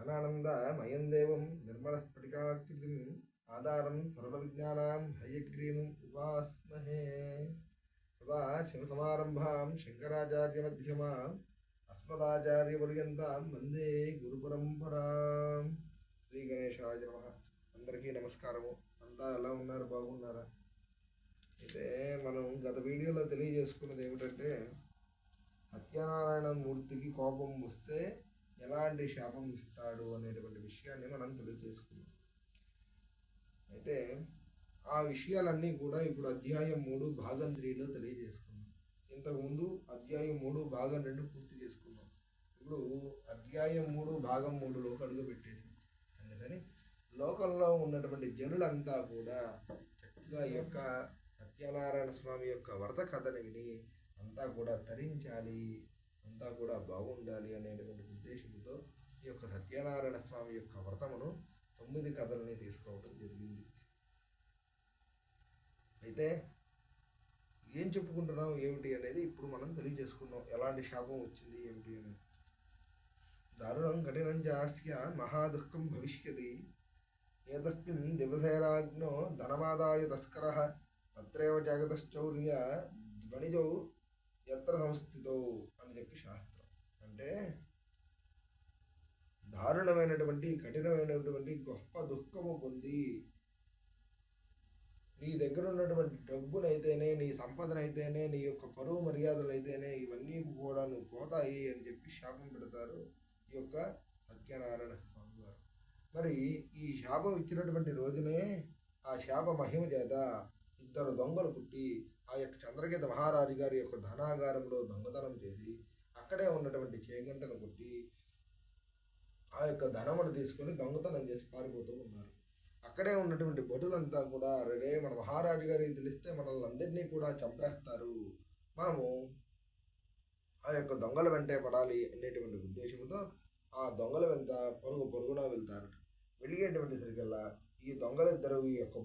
జ్ఞానానందమయం దేవం నిర్మలస్ఫటికాకృతిం ఆధారం సర్వవిజ్ఞానాం హయగ్రీవం ఉపాస్మహే. సదా శివసమారంభాం శంకరాచార్యమధ్యమాం అస్మదాచార్యపర్యంతాం వందే గురుపరంపరాం. శ్రీ గణేశాయ నమః. అందరికీ నమస్కారము. అంతా ఎలా ఉన్నారు? బాగున్నారా? అయితే మనం గత వీడియోలో తెలియజేసుకున్నది ఏమిటంటే, సత్యనారాయణ మూర్తికి కోపం వస్తే ఎలాంటి శాపం ఇస్తాడు అనేటువంటి విషయాన్ని మనం తెలియజేసుకున్నాం. అయితే ఆ విషయాలన్నీ కూడా ఇప్పుడు అధ్యాయం 3 భాగం 3లో తెలియజేసుకున్నాం. ఇంతకుముందు అధ్యాయం 3 భాగం 2 పూర్తి చేసుకున్నాం. ఇప్పుడు అధ్యాయం 3 భాగం 3లోకి అడుగు పెట్టేసాం. అందుకని లోకంలో ఉన్నటువంటి జనులంతా కూడా చక్కగా ఈ యొక్క సత్యనారాయణ స్వామి యొక్క వరద కథని విని అంతా కూడా తరించాలి, అంతా కూడా బాగుండాలి అనేటువంటి ఉద్దేశంతో ఈ యొక్క సత్యనారాయణ స్వామి యొక్క వ్రతమును 9 కథలని తీసుకోవడం జరిగింది. అయితే ఏం చెప్పుకుంటున్నాం ఏమిటి అనేది ఇప్పుడు మనం తెలియజేసుకుందాం. ఎలాంటి శాపం వచ్చింది ఏమిటి అనేది. దారుణం కఠినం చాస్య మహాదుఃఖం భవిష్యతి ఏతస్మిన్ దివసేరాజ్ఞో ధనమాదాయ తస్కరః తత్రేవ జగతశ్చౌర్య ధ్వనిజౌ ఎత్ర సంస్థితో అని చెప్పి శాస్త్రం. అంటే దారుణమైనటువంటి కఠినమైనటువంటి గొప్ప దుఃఖము పొంది నీ దగ్గర ఉన్నటువంటి డబ్బునైతేనే, నీ సంపదనైతేనే, నీ యొక్క పరువు మర్యాదలైతేనే ఇవన్నీ కూడా నువ్వు పోతాయి అని చెప్పి శాపం పెడతారు ఈ యొక్క సత్యనారాయణ స్వామి వారు. మరి ఈ శాపం ఇచ్చినటువంటి రోజునే ఆ శాప మహిమ చేత 2 దొంగలు పుట్టి ఆ యొక్క చంద్రకేత మహారాజు గారి యొక్క ధనాగారంలో దొంగతనం చేసి అక్కడే ఉన్నటువంటి చేగంటను కొట్టి ఆ యొక్క ధనమును తీసుకొని దొంగతనం చేసి పారిపోతూ ఉన్నారు. అక్కడే ఉన్నటువంటి భటులంతా కూడా రే మన మహారాజు గారికి తెలిస్తే మనల్ని అందరినీ కూడా చంపేస్తారు, మనము ఆ యొక్క దొంగల వెంటే పడాలి అనేటువంటి ఉద్దేశంతో ఆ దొంగల వెంట పరుగున వెళ్తారు. వెళ్ళేటువంటి సరికల్లా ఈ దొంగలిద్దరూ ఈ యొక్క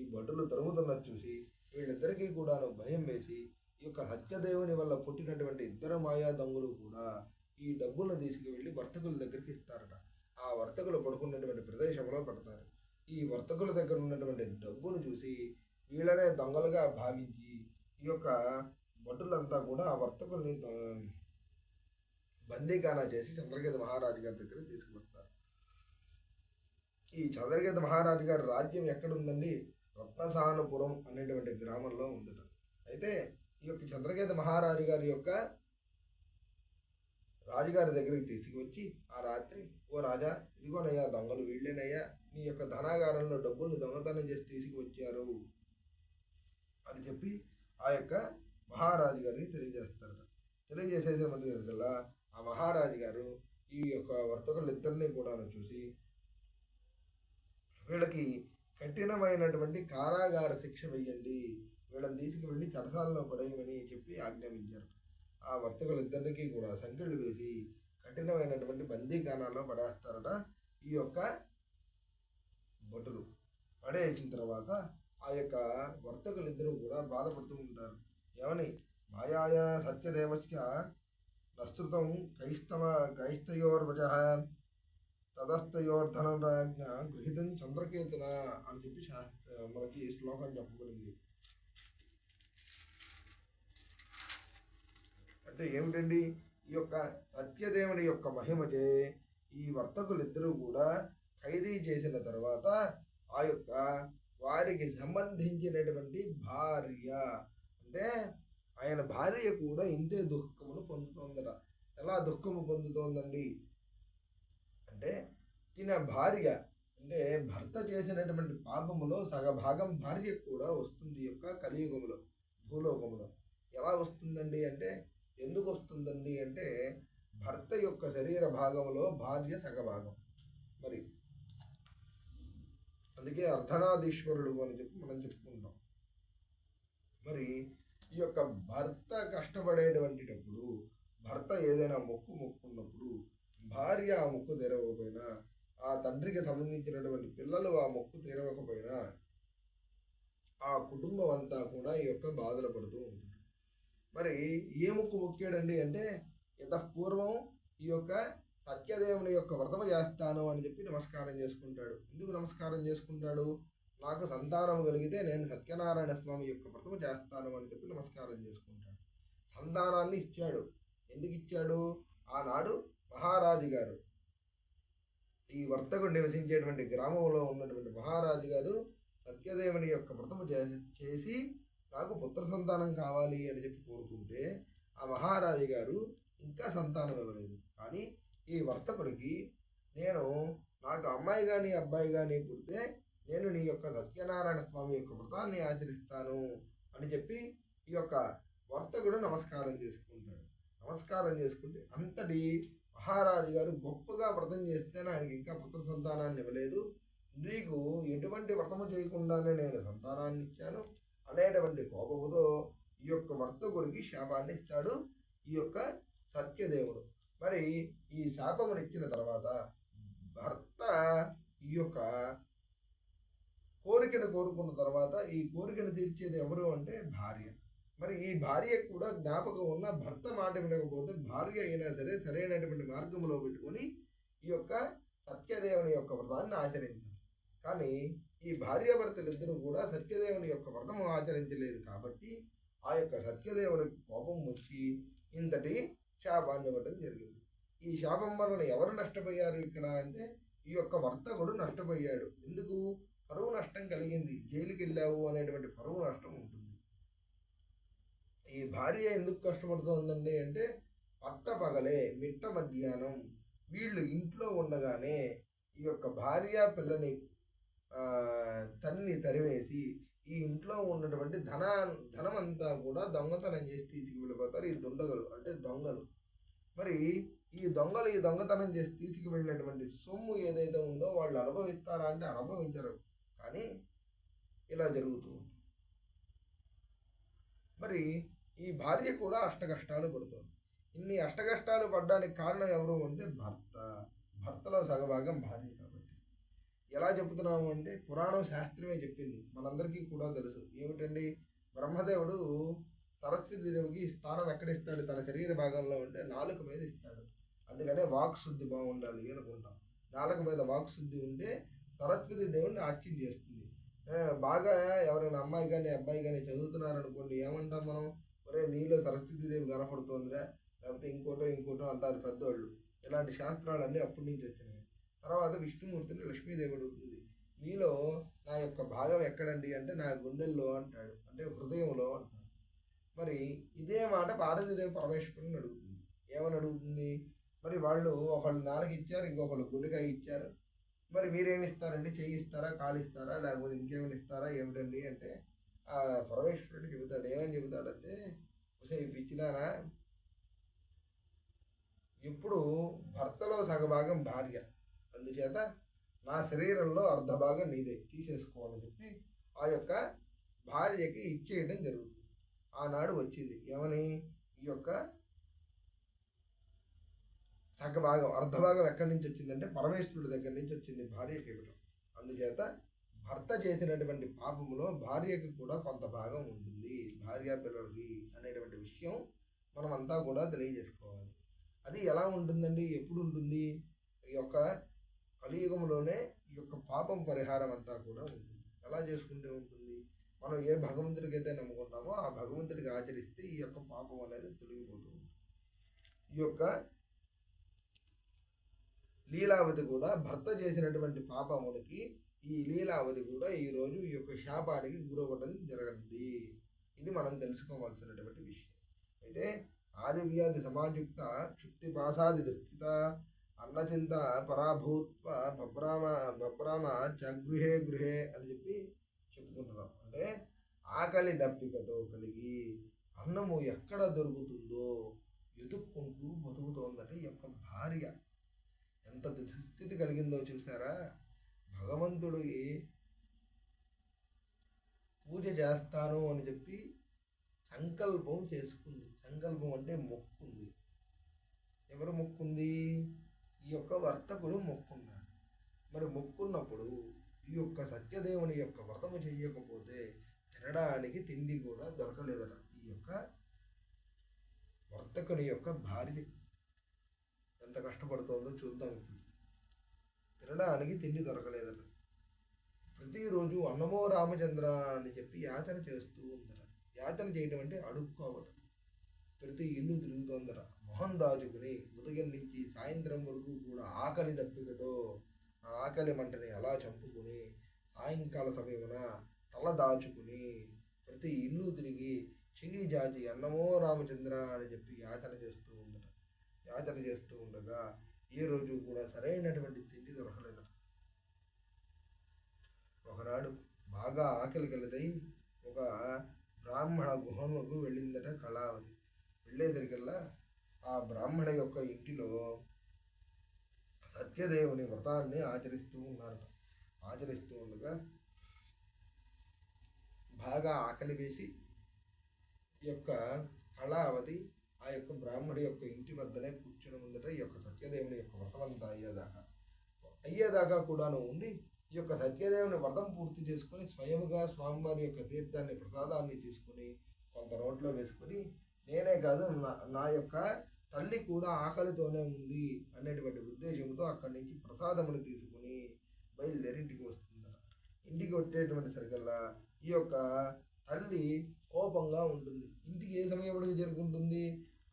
ఈ భటులు తరుముతున్నది చూసి వీళ్ళిద్దరికీ కూడా భయం వేసి ఈ యొక్క సత్యదేవుని వల్ల పుట్టినటువంటి 2 మాయా దొంగలు కూడా ఈ డబ్బులను తీసుకువెళ్ళి వర్తకుల దగ్గరికి ఇస్తారట. ఆ వర్తకులు పడుకున్నటువంటి ప్రదేశంలో పెడతారు. ఈ వర్తకుల దగ్గర ఉన్నటువంటి డబ్బును చూసి వీళ్ళనే దొంగలుగా భావించి ఈ యొక్క భటులంతా కూడా ఆ వర్తకుల్ని బందీఖానా చేసి చంద్రకేత మహారాజు గారి దగ్గర తీసుకువస్తారు. ఈ చంద్రకేత మహారాజు గారి రాజ్యం ఎక్కడుందండి? రత్నసానుపురం అనేటువంటి గ్రామంలో ఉందట. అయితే ఈ యొక్క చంద్రకేత మహారాజు గారి యొక్క రాజుగారి దగ్గరికి తీసుకువచ్చి ఆ రాత్రి, ఓ రాజా, ఇదిగోనయ్యా దొంగలు వీళ్ళేనయ్యా, నీ యొక్క ధనాగారంలో డబ్బుల్ని దొంగతనం చేసి తీసుకువచ్చారు అని చెప్పి ఆ యొక్క మహారాజు గారికి తెలియజేస్తారట. తెలియజేసేటువంటి కల్లా ఆ మహారాజు గారు ఈ యొక్క వర్తకులిద్దరినీ కూడా చూసి వీళ్ళకి కఠినమైనటువంటి కారాగార శిక్ష వెయ్యండి, వీళ్ళని తీసుకువెళ్ళి చెరసాలలో పడేయమని చెప్పి ఆజ్ఞాపించారు. ఆ వర్తకులిద్దరికీ కూడా సంకెళ్ళు వేసి కఠినమైనటువంటి బందీఖానాల్లో పడేస్తారట ఈ యొక్క భటులు. పడేసిన తర్వాత ఆ యొక్క వర్తకులిద్దరూ కూడా బాధపడుతూ ఉంటారు. ఏమని? మాయాయ సత్యదేవస్య నశ్రుతం కైస్తయోర్వచః తదస్తయోర్ధనం రాజ్ఞ గృహీతం చంద్రకేతున అని చెప్పి మనకి శ్లోకం చెప్పబడింది. అంటే ఏమిటండి? ఈ యొక్క సత్యదేవుని యొక్క మహిమచే ఈ వర్తకులిద్దరూ కూడా ఖైదీ చేసిన తర్వాత ఆ యొక్క వారికి సంబంధించినటువంటి భార్య, అంటే ఆయన భార్య కూడా ఇంతే దుఃఖమును పొందుతోందట. ఎలా దుఃఖము పొందుతోందండి అంటే, ఈయన భార్య అంటే భర్త చేసినటువంటి పాపములో సగభాగం భార్యకు కూడా వస్తుంది. యొక్క కలియుగములో భూలోకములో ఎలా వస్తుందండి అంటే, ఎందుకు వస్తుందండి అంటే, భర్త యొక్క శరీర భాగంలో భార్య సగభాగం. మరి అందుకే అర్ధనాదీశ్వరుడు అని చెప్పి మనం చెప్పుకుంటాం. మరి ఈ యొక్క భర్త కష్టపడేటువంటిటప్పుడు, భర్త ఏదైనా మొక్కున్నప్పుడు భార్య ఆ మొక్కు తెరవకపోయినా, ఆ తండ్రికి సంబంధించినటువంటి పిల్లలు ఆ మొక్కు తెరవకపోయినా ఆ కుటుంబం అంతా కూడా ఈ యొక్క బాధలు పడుతూ ఉంటుంది. మరి ఏ మొక్కు మొక్కాడండి అంటే, యతఃపూర్వం ఈ యొక్క సత్యదేవుని యొక్క వ్రతము చేస్తాను అని చెప్పి నమస్కారం చేసుకుంటాడు. ఎందుకు నమస్కారం చేసుకుంటాడు? నాకు సంతానము కలిగితే నేను సత్యనారాయణ స్వామి యొక్క వ్రతము చేస్తాను అని చెప్పి నమస్కారం చేసుకుంటాడు. సంతానాన్ని ఇచ్చాడు. ఎందుకు ఇచ్చాడు? ఆనాడు మహారాజు గారు, ఈ వర్తకుడు నివసించేటువంటి గ్రామంలో ఉన్నటువంటి మహారాజు గారు సత్యదేవుని యొక్క వ్రతము చేసి నాకు పుత్ర సంతానం కావాలి అని చెప్పి కోరుకుంటే ఆ మహారాజు గారు ఇంకా సంతానం ఇవ్వలేదు. కానీ ఈ వర్తకుడికి నాకు అమ్మాయి కానీ అబ్బాయి కానీ పుడితే నేను నీ యొక్క సత్యనారాయణ స్వామి యొక్క వ్రతాన్ని ఆచరిస్తాను అని చెప్పి ఈ యొక్క వర్తకుడు నమస్కారం చేసుకుంటాడు. నమస్కారం చేసుకుంటే అంతటి మహారాజు గారు గొప్పగా వ్రతం చేస్తేనే ఆయనకి ఇంకా పుత్ర సంతానాన్ని ఇవ్వలేదు, నీకు ఎటువంటి వ్రతము చేయకుండానే నేను సంతానాన్ని ఇచ్చాను అనేటువంటి కోపముతో ఈ యొక్క వర్తకుడికి శాపాన్ని ఇస్తాడు ఈ యొక్క సత్యదేవుడు. మరి ఈ శాపమునిచ్చిన తర్వాత భర్త ఈ యొక్క కోరికను కోరుకున్న తర్వాత ఈ కోరికను తీర్చేది ఎవరు అంటే భార్య. మరి ఈ భార్య కూడా జ్ఞాపకం ఉన్న భర్త మాట వినకపోతే భార్య అయినా సరే సరైనటువంటి మార్గంలో పెట్టుకొని ఈ యొక్క సత్యదేవుని యొక్క వ్రతాన్ని ఆచరించారు. కానీ ఈ భార్యాభర్తలిద్దరూ కూడా సత్యదేవుని యొక్క వ్రతము ఆచరించలేదు కాబట్టి ఆ యొక్క సత్యదేవునికి కోపం వచ్చి ఇంతటి శాపాన్ని ఇవ్వడం జరిగింది. ఈ శాపం వలన ఎవరు నష్టపోయారు ఇక్కడ అంటే ఈ యొక్క వర్తకుడు నష్టపోయాడు. ఎందుకు? పరువు నష్టం కలిగింది. జైలుకి వెళ్ళావు అనేటువంటి పరువు నష్టం ఉంటుంది. ఈ భార్య ఎందుకు కష్టపడుతోందండి అంటే పట్ట పగలే మిట్ట మధ్యాహ్నం వీళ్ళు ఇంట్లో ఉండగానే ఈ యొక్క భార్య పిల్లని తరివేసి ఈ ఇంట్లో ఉన్నటువంటి ధనమంతా కూడా దొంగతనం చేసి తీసుకువెళ్ళిపోతారు ఈ దుండగలు అంటే దొంగలు. మరి ఈ దొంగతనం చేసి తీసుకువెళ్ళినటువంటి సొమ్ము ఏదైతే ఉందో వాళ్ళు అనుభవిస్తారా అంటే అనుభవించరు. కానీ ఇలా జరుగుతూ మరి ఈ భార్య కూడా అష్టకష్టాలు పడుతుంది. ఇన్ని అష్టకష్టాలు పడడానికి కారణం ఎవరు అంటే భర్తలో సగభాగం భార్య. కాబట్టి ఎలా చెబుతున్నాము అంటే పురాణం శాస్త్రమే చెప్పింది, మనందరికీ కూడా తెలుసు. ఏమిటండి? బ్రహ్మదేవుడు సరస్వతీదేవికి స్థానం ఎక్కడిస్తాడు? తన శరీర భాగంలో ఉంటే నాలుక మీద ఇస్తాడు. అందుకనే వాక్శుద్ధి బాగుండాలి అనుకుంటాం. నాలుక మీద వాక్శుద్ధి ఉంటే సరస్వతీ దేవుడిని ఆఖ్యం చేస్తుంది. బాగా ఎవరైనా అమ్మాయి కానీ అబ్బాయి కానీ చదువుతున్నారనుకోండి, ఏమంటాం మనం? ఒరే నీలో సరస్వతీదేవి కనపడుతోందిరా, లేకపోతే ఇంకోటో అంటారు పెద్దవాళ్ళు. ఇలాంటి శాస్త్రాలన్నీ అప్పటి నుంచి వచ్చినాయి. తర్వాత విష్ణుమూర్తిని లక్ష్మీదేవి అడుగుతుంది, మీలో నా యొక్క భాగం ఎక్కడండి అంటే నా గుండెల్లో అంటాడు, అంటే హృదయంలో అంటాడు. మరి ఇదే మాట పార్వతీదేవి పరమేశ్వరుని అడుగుతుంది. ఏమని అడుగుతుంది? మరి వాళ్ళు ఒకళ్ళు నాలుగు ఇచ్చారు, ఇంకొకళ్ళు గుండెకాయ ఇచ్చారు, మరి మీరేమి ఇస్తారండి? చెయ్యి ఇస్తారా, కాలు ఇస్తారా, లేకపోతే ఇంకేమైనా ఇస్తారా ఏమిటండి అంటే ఆ పరమేశ్వరుడు చెబుతాడు. ఏమని చెబుతాడంటే, పిచ్చిదానా, ఇప్పుడు భర్తలో సగభాగం భార్య, అందుచేత నా శరీరంలో అర్ధభాగం నీదే, తీసేసుకోవాలని చెప్పి ఆ యొక్క భార్యకి ఇచ్చేయడం జరుగుతుంది. ఆనాడు వచ్చింది ఏమని? ఈ యొక్క సగభాగం అర్ధభాగం ఎక్కడి నుంచి వచ్చిందంటే పరమేశ్వరుడి దగ్గర నుంచి వచ్చింది భార్యకి ఇవ్వడం. అందుచేత భర్త చేసినటువంటి పాపములో భార్యకి కూడా కొంత భాగం ఉంటుంది, భార్య పిల్లలకి అనేటువంటి విషయం మనమంతా కూడా తెలియజేసుకోవాలి. అది ఎలా ఉంటుందండి? ఎప్పుడు ఉంటుంది? ఈ యొక్క కలియుగంలోనే ఈ యొక్క పాపం పరిహారం అంతా కూడా ఉంటుంది. ఎలా చేసుకుంటే ఉంటుంది? మనం ఏ భగవంతుడికి అయితే నమ్ముకుంటామో ఆ భగవంతుడికి ఆచరిస్తే ఈ యొక్క పాపం అనేది తొలగిపోతుంది. ఈ యొక్క లీలావతి కూడా భర్త చేసినటువంటి పాపమునికి ఈ లీలావతి కూడా ఈరోజు ఈ యొక్క శాపానికి గురవ్వడం జరగండి. ఇది మనం తెలుసుకోవాల్సినటువంటి విషయం. అయితే ఆదివ్యాధి సమాయుక్త క్షుప్తి పాసాది దుఃఖిత అన్నచింత పరాభూత్వ బభ్రామ గృహే అని చెప్పి చెప్పుకుంటున్నాం. అంటే ఆకలి దప్పికతో కలిగి అన్నము ఎక్కడ దొరుకుతుందో ఎదుక్కుంటూ బతుకుతోందట ఈ యొక్క భార్య. ఎంత దుస్థితి కలిగిందో చూసారా? భగవంతుడికి పూజ చేస్తాను అని చెప్పి సంకల్పం చేసుకుంది. సంకల్పం అంటే మొక్కుంది. ఎవరు మొక్కుంది? ఈ యొక్క వర్తకుడు మొక్కున్నాడు. మరి మొక్కున్నప్పుడు ఈ యొక్క సత్యదేవుని యొక్క వ్రతము చెయ్యకపోతే తినడానికి తిండి కూడా దొరకలేదట ఈ యొక్క వర్తకుని యొక్క భార్య. ఎంత కష్టపడుతోందో చూద్దాం. ఇప్పుడు తినడానికి తిండి దొరకలేదట. ప్రతిరోజు అన్నమో రామచంద్ర అని చెప్పి యాచన చేస్తూ ఉందట. యాచన చేయటం అంటే అడుక్కోవటం. ప్రతి ఇల్లు తిరుగుతోందట. మొహం దాచుకుని ఉదయం నుంచి సాయంత్రం వరకు కూడా ఆకలి దప్పికతో ఆ ఆకలి మంటని అలా చంపుకుని సాయంకాల సమయమున తల దాచుకుని ప్రతి ఇల్లు తిరిగి చెయ్యి జాచి అన్నమో రామచంద్ర అని చెప్పి యాచన చేస్తూ ఉందట. యాచన చేస్తూ ఉండగా ఏ రోజు కూడా సరైనటువంటి తిండి దొరకలేదట. ఒకనాడు బాగా ఆకలి కలిదై ఒక బ్రాహ్మణ గుహముకు వెళ్ళిందట కళావతి. వెళ్ళేసరికల్లా ఆ బ్రాహ్మణ యొక్క ఇంటిలో సత్యదేవుని వ్రతాన్ని ఆచరిస్తూ ఉన్నారట. ఆచరిస్తూ ఉండగా బాగా ఆకలి వేసి ఈ యొక్క కళావతి ఆ యొక్క బ్రాహ్మడి యొక్క ఇంటి వద్దనే కూర్చుని ఉందట. ఈ యొక్క సత్యదేవుని యొక్క వ్రతం అంతా అయ్యేదాకా కూడాను ఉండి ఈ యొక్క సత్యదేవుని వ్రతం పూర్తి చేసుకుని స్వయముగా స్వామివారి యొక్క తీర్థాన్ని ప్రసాదాన్ని తీసుకుని కొంత నోట్లో వేసుకుని నేనే కాదు నా యొక్క తల్లి కూడా ఆకలితోనే ఉంది అనేటువంటి ఉద్దేశంతో అక్కడి నుంచి ప్రసాదమును తీసుకుని బయలుదేరి ఇంటికి వస్తుంది. ఇంటికి వచ్చేటువంటి సరికల్లా ఈ యొక్క తల్లి కోపంగా ఉంటుంది. ఇంటికి ఏ సమయంలో చేరుకుంటుంది?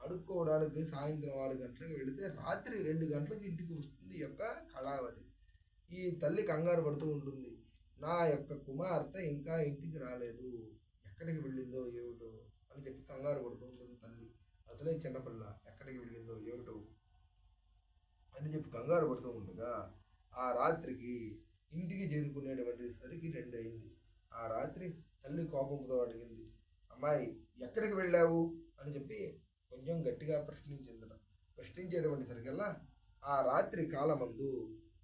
అడుక్కోవడానికి సాయంత్రం 6 గంటలకు వెళితే రాత్రి 2 గంటలకు ఇంటికి వస్తుంది ఈ యొక్క కళావతి. ఈ తల్లి కంగారు పడుతూ ఉంటుంది. నా యొక్క కుమార్తె ఇంకా ఇంటికి రాలేదు, ఎక్కడికి వెళ్ళిందో ఏమిటో అని చెప్పి కంగారు పడుతూ ఉంటుంది తల్లి. అసలే చిన్నపిల్ల, ఎక్కడికి వెళ్ళిందో ఏమిటో అని చెప్పి కంగారు పడుతూ ఉండగా ఆ రాత్రికి ఇంటికి చేరుకునేటువంటి సరికి 2 అయింది. ఆ రాత్రి తల్లి కోపంతో అడిగింది, అమ్మాయి ఎక్కడికి వెళ్ళావు అని చెప్పి కొంచెం గట్టిగా ప్రశ్నించిందట. ప్రశ్నించేటువంటి సరికల్లా ఆ రాత్రి కాలమందు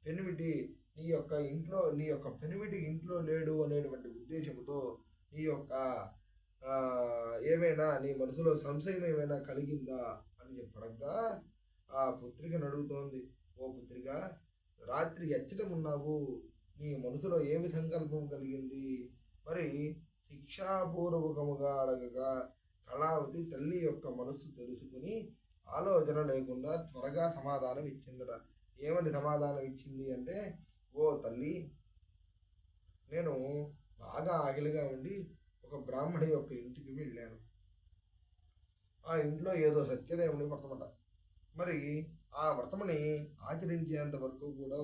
పెనిమిటి నీ యొక్క పెనిమిటి ఇంట్లో లేడు అనేటువంటి ఉద్దేశంతో నీ యొక్క ఏమైనా నీ మనసులో సంశయం ఏమైనా కలిగిందా అని చెప్పడంగా ఆ పుత్రికను అడుగుతోంది. ఓ పుత్రిక, రాత్రి ఎచ్చటం ఉన్నావు, నీ మనసులో ఏమి సంకల్పం కలిగింది? మరి శిక్షాపూర్వకముగా అడగగా కళావతి తల్లి యొక్క మనస్సు తెలుసుకుని ఆలోచన లేకుండా త్వరగా సమాధానం ఇచ్చిందట. ఏమని సమాధానం ఇచ్చింది అంటే, ఓ తల్లి, నేను బాగా ఆకలిగా ఉండి ఒక బ్రాహ్మడి యొక్క ఇంటికి వెళ్ళాను. ఆ ఇంట్లో ఏదో సత్యదేవుని వ్రతమట. మరి ఆ వ్రతముని ఆచరించేంత వరకు కూడా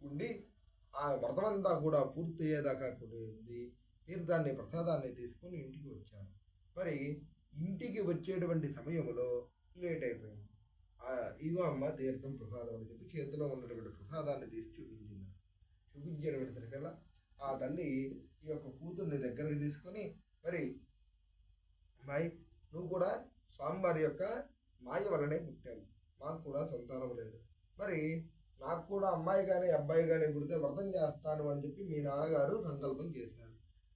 ఉండి ఆ వ్రతమంతా కూడా పూర్తయ్యేదాకా కూడా ఉంది. తీర్థాన్ని ప్రసాదాన్ని తీసుకుని ఇంటికి వచ్చాను. మరి ఇంటికి వచ్చేటువంటి సమయంలో లేట్ అయిపోయింది. ఇగో అమ్మ తీర్థం ప్రసాదం అని చెప్పి చేతిలో ఉన్నటువంటి ప్రసాదాన్ని తీసి చూపించింది. చూపించేటువంటి సరికల్లా ఆ తల్లి ఈ యొక్క కూతుర్ని దగ్గరికి తీసుకొని, మరి అమ్మాయి, నువ్వు కూడా స్వామివారి యొక్క మాయ వలనే పుట్టావు, మాకు కూడా సంతానం లేదు, మరి నాకు కూడా అమ్మాయి కానీ అబ్బాయి కానీ పుడితే వ్రతం చేస్తాను అని చెప్పి మీ నాన్నగారు సంకల్పం చేశారు.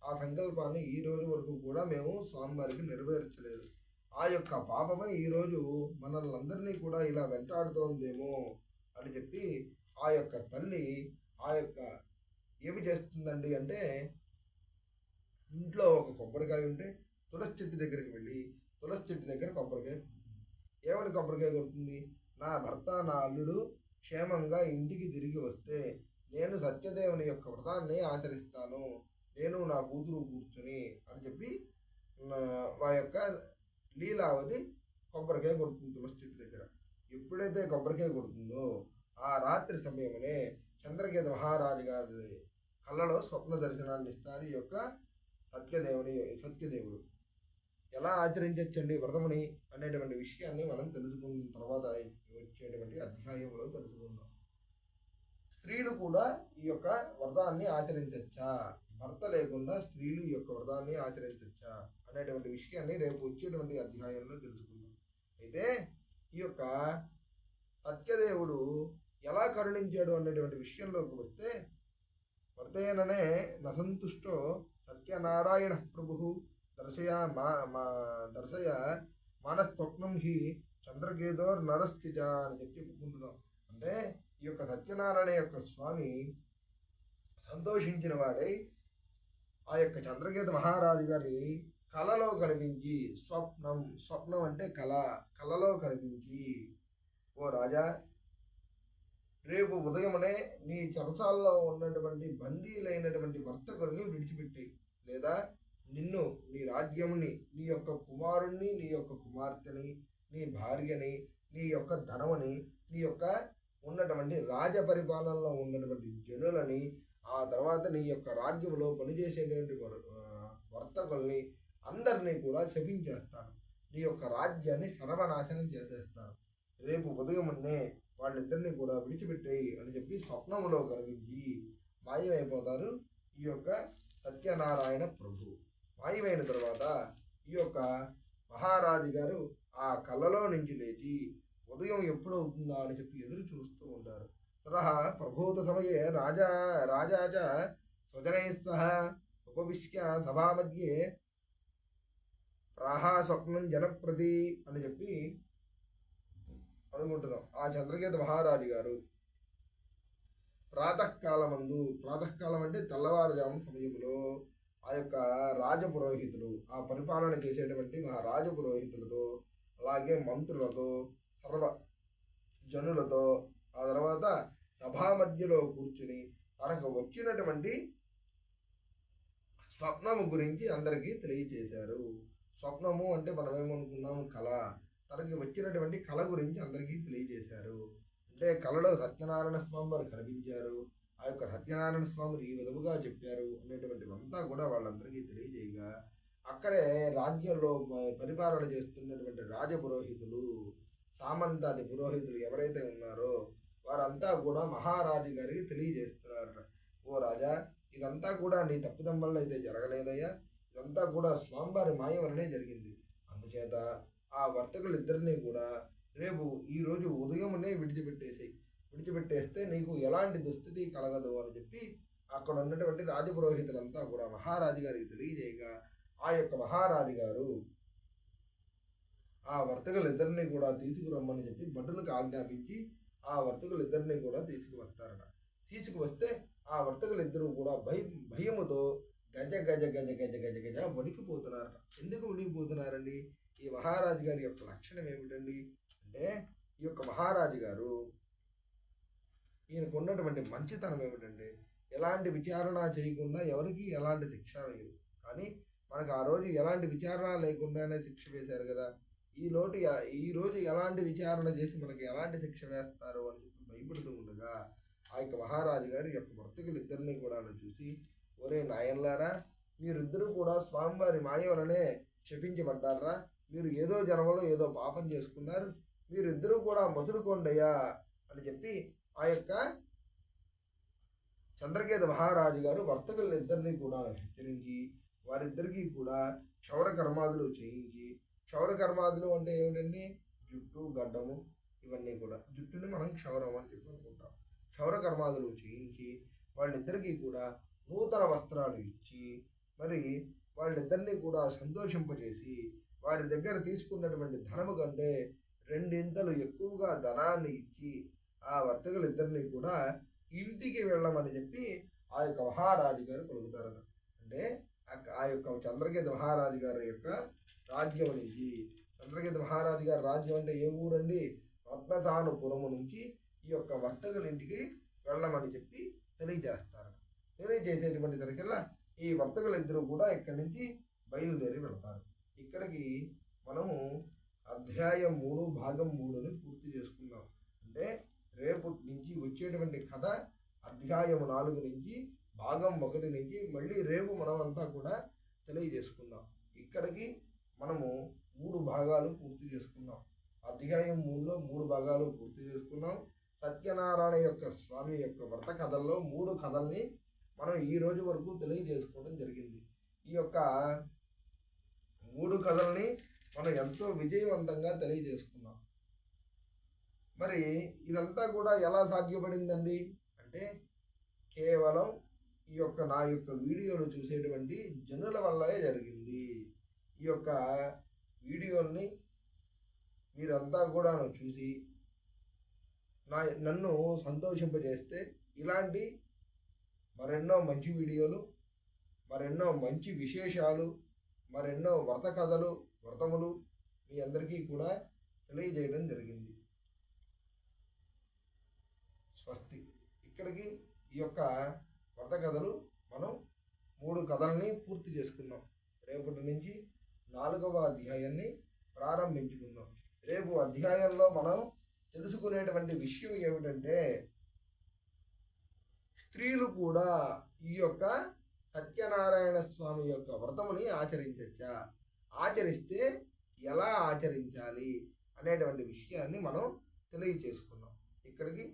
ఆ సంకల్పాన్ని ఈ రోజు వరకు కూడా మేము స్వామివారికి నెరవేర్చలేదు. ఆ యొక్క పాపమే ఈరోజు మనల్ని అందరినీ కూడా ఇలా వెంటాడుతోందేమో అని చెప్పి ఆ యొక్క తల్లి ఆ యొక్క ఏమి చేస్తుందండి అంటే, ఇంట్లో ఒక కొబ్బరికాయ ఉంటే తులసి చెట్టు దగ్గరికి వెళ్ళి తులసి చెట్టు దగ్గర కొబ్బరికాయ ఏమని కొబ్బరికాయ కొడుతుంది? నా భర్త నా అల్లుడు క్షేమంగా ఇంటికి తిరిగి వస్తే నేను సత్యదేవుని యొక్క వ్రతాన్ని ఆచరిస్తాను, నేను నా కూతురు కూర్చొని అని చెప్పి మా యొక్క లీలావతి కొబ్బరికాయ కొడుతుంది తులసి చెట్టు దగ్గర. ఎప్పుడైతే కొబ్బరికాయ కొడుతుందో ఆ రాత్రి సమయమునే చంద్రకేతు మహారాజు గారి కళ్ళలో స్వప్న దర్శనాన్ని ఇస్తారు ఈ యొక్క సత్యదేవుడు. ఎలా ఆచరించచ్చండి వ్రతముని అనేటువంటి విషయాన్ని మనం తెలుసుకున్న తర్వాత వచ్చేటువంటి అధ్యాయంలో తెలుసుకుందాం. స్త్రీలు కూడా ఈ యొక్క వ్రతాన్ని ఆచరించచ్చా, భర్త లేకుండా స్త్రీలు ఈ యొక్క వ్రతాన్ని ఆచరించచ్చా అనేటువంటి విషయాన్ని రేపు వచ్చేటువంటి అధ్యాయంలో తెలుసుకుందాం. అయితే ఈ యొక్క సత్యదేవుడు ఎలా కరుణించాడు అనేటువంటి విషయంలోకి వస్తే, వర్తేననే నసంతుష్టో సత్యనారాయణ ప్రభు దర్శయ మానస్వప్నం హి చంద్రకేతోర్ నరస్థిజ అని చెప్పి చెప్పుకుంటున్నాం. అంటే ఈ యొక్క సత్యనారాయణ యొక్క స్వామి సంతోషించిన వాడై ఆ యొక్క చంద్రకేతు మహారాజు గారి కలలో కనిపించి, స్వప్నం అంటే కళ, కలలో కనిపించి, ఓ రాజా, రేపు ఉదయమునే నీ చెరసాల్లో ఉన్నటువంటి బందీలైనటువంటి వర్తకుల్ని విడిచిపెట్టి, లేదా నిన్ను, నీ రాజ్యముని, నీ యొక్క కుమారుణ్ణి, నీ యొక్క కుమార్తెని, నీ భార్యని, నీ యొక్క ధనముని, నీ యొక్క ఉన్నటువంటి రాజ పరిపాలనలో ఉన్నటువంటి జనులని, ఆ తర్వాత నీ యొక్క రాజ్యంలో పనిచేసేటువంటి వర్తకుల్ని అందరినీ కూడా శపించేస్తాను. నీ యొక్క రాజ్యాన్ని సర్వనాశనం చేసేస్తాను. రేపు ఉదయమున్నే వాళ్ళిద్దరినీ కూడా విడిచిపెట్టేయి అని చెప్పి స్వప్నములో కనిపించి మాయమైపోతారు ఈ యొక్క సత్యనారాయణ ప్రభు. మాయమైన తర్వాత ఈ యొక్క మహారాజు గారు ఆ కళ్ళలో నుంచి లేచి ఉదయం ఎప్పుడవుతుందా అని చెప్పి ఎదురు చూస్తూ ఉంటారు. తరహ ప్రభూత సమయే రాజాచ స్వజనై సహ ఉపవిశ్య సభామధ్యే స్వప్నం జనప్రతి అని చెప్పి అనుకుంటున్నాం. ఆ చంద్రకేతు మహారాజు గారు ప్రాతకాలం అంటే తెల్లవారుజాము సమయంలో ఆ యొక్క రాజపురోహితులు, ఆ పరిపాలన చేసేటువంటి రాజపురోహితులతో, అలాగే మంత్రులతో, సర్వ జనులతో, ఆ తర్వాత సభా మధ్యలో కూర్చుని తనకు వచ్చినటువంటి స్వప్నము గురించి అందరికీ తెలియచేశారు. స్వప్నము అంటే మనం ఏమనుకున్నాము, కళ. తనకి వచ్చినటువంటి కళ గురించి అందరికీ తెలియజేశారు. అంటే కళలో సత్యనారాయణ స్వామి వారు కనిపించారు, ఆ యొక్క సత్యనారాయణ స్వామిని ఈ విధముగా చెప్పారు అనేటువంటివంతా కూడా వాళ్ళందరికీ తెలియజేయగా, అక్కడే రాజ్యంలో పరిపాలన చేస్తున్నటువంటి రాజపురోహితులు, సామంతాది పురోహితులు ఎవరైతే ఉన్నారో వారంతా కూడా మహారాజు గారికి తెలియజేస్తున్నారు. ఓ రాజా, ఇదంతా కూడా నీ తప్పిదం వల్ల అయితే జరగలేదయ్యా, ఇదంతా కూడా స్వామివారి మాయ వలనే జరిగింది. అందుచేత ఆ వర్తకులిద్దరినీ కూడా రేపు ఈరోజు ఉదయమునే విడిచిపెట్టేస్తే నీకు ఎలాంటి దుస్థితి కలగదు అని చెప్పి అక్కడ ఉన్నటువంటి రాజపురోహితులంతా కూడా మహారాజు గారికి తెలియజేయగా, ఆ యొక్క మహారాజు గారు ఆ వర్తకులిద్దరినీ కూడా తీసుకురమ్మని చెప్పి భటులకు ఆజ్ఞాపించి ఆ వర్తకులిద్దరినీ కూడా తీసుకువస్తారట. తీసుకువస్తే ఆ వర్తకులిద్దరూ కూడా భయముతో గజ గజ గజ గజ గజ గజ వణికిపోతున్నారట. ఎందుకు వణికిపోతున్నారండి? ఈ మహారాజు గారి యొక్క లక్షణం ఏమిటండి అంటే, ఈ యొక్క మహారాజు గారు ఈయనకు ఉన్నటువంటి మంచితనం ఏమిటంటే, ఎలాంటి విచారణ చేయకుండా ఎవరికి ఎలాంటి శిక్ష వేయరు. కానీ మనకు ఆ రోజు ఎలాంటి విచారణ లేకుండానే శిక్ష వేశారు కదా. ఈ రోజు ఎలాంటి విచారణ చేసి మనకి ఎలాంటి శిక్ష వేస్తారు అని చెప్పి భయపడుతూ ఉండగా, ఆ యొక్క మహారాజు గారి యొక్క వర్తకులిద్దరినీ కూడా చూసి, ఒరే నాయన్లారా, మీరిద్దరూ కూడా స్వామివారి మాయ వలనే శపించబడ్డారా, మీరు ఏదో జన్మలో ఏదో పాపం చేసుకున్నారు, మీరిద్దరూ కూడా మసులుకోండయ్యా అని చెప్పి ఆ యొక్క చంద్రకేతు మహారాజు గారు వర్తకులిద్దరినీ కూడా హెచ్చరించి వారిద్దరికీ కూడా క్షౌర కర్మాదులు చేయించి, క్షౌర కర్మాదులు అంటే ఏమిటండి? జుట్టు, గడ్డము, ఇవన్నీ కూడా. జుట్టుని మనం క్షౌరం అని చెప్పి అనుకుంటాం. క్షౌర కర్మాదులు చేయించి వాళ్ళిద్దరికీ కూడా నూతన వస్త్రాలు ఇచ్చి, మరి వాళ్ళిద్దరినీ కూడా సంతోషింపజేసి, వారి దగ్గర తీసుకున్నటువంటి ధనము కంటే రెండింతలు ఎక్కువగా ధనాన్ని ఇచ్చి ఆ వర్తకులిద్దరినీ కూడా ఇంటికి వెళ్ళమని చెప్పి ఆ యొక్క మహారాజు గారు పలుకుతారు. అంటే ఆ యొక్క చంద్రకేతు మహారాజు గారి యొక్క రాజ్యం నుంచి, చంద్రకేతు మహారాజు గారి రాజ్యం అంటే ఏ ఊరండి? రత్నసానుపురము నుంచి ఈ యొక్క వర్తకుల ఇంటికి వెళ్ళమని చెప్పి తెలియజేస్తారు. తెలియజేసేటువంటి సరికల్లా ఈ వర్తకులిద్దరూ కూడా ఇక్కడి నుంచి బయలుదేరి వెళతారు. ఇక్కడికి మనము అధ్యాయం 3 భాగం 3ని పూర్తి చేసుకున్నాం. అంటే రేపు నుంచి వచ్చేటువంటి కథ అధ్యాయం 4 నుంచి భాగం 1 నుంచి మళ్ళీ రేపు మనం అంతా కూడా తెలియజేసుకుందాం. ఇక్కడికి మనము 3 భాగాలు పూర్తి చేసుకున్నాం. అధ్యాయం 3లో 3 భాగాలు పూర్తి చేసుకున్నాం. సత్యనారాయణ యొక్క స్వామి యొక్క వ్రత కథల్లో 3 కథల్ని మనం ఈ రోజు వరకు తెలియజేసుకోవడం జరిగింది. ఈ యొక్క 3 కథల్ని మనం ఎంతో విజయవంతంగా తెలియజేసుకున్నాం. మరి ఇదంతా కూడా ఎలా సాధ్యపడిందండి అంటే, కేవలం ఈ యొక్క నా యొక్క వీడియోలు చూసేటువంటి జనుల వల్లే జరిగింది. ఈ యొక్క వీడియోల్ని మీరంతా కూడా చూసి నన్ను సంతోషింపజేస్తే ఇలాంటి మరెన్నో మంచి వీడియోలు, మరెన్నో మంచి విశేషాలు, మరెన్నో వ్రత కథలు, వ్రతములు మీ అందరికీ కూడా తెలియజేయడం జరిగింది. స్వస్తి. ఇక్కడికి ఈ యొక్క వ్రత కథలు మనం 3 కథల్ని పూర్తి చేసుకున్నాం. రేపటి నుంచి 4వ అధ్యాయాన్ని ప్రారంభించుకుందాం. రేపు అధ్యాయంలో మనం తెలుసుకునేటువంటి విషయం ఏమిటంటే, స్త్రీలు కూడా ఈ యొక్క సత్యనారాయణ స్వామి యొక్క వ్రతముని ఆచరించచ్చా, ఆచరిస్తే ఎలా ఆచరించాలి అనేటువంటి విషయాన్ని మనం తెలియచేసుకున్నాం. ఇక్కడికి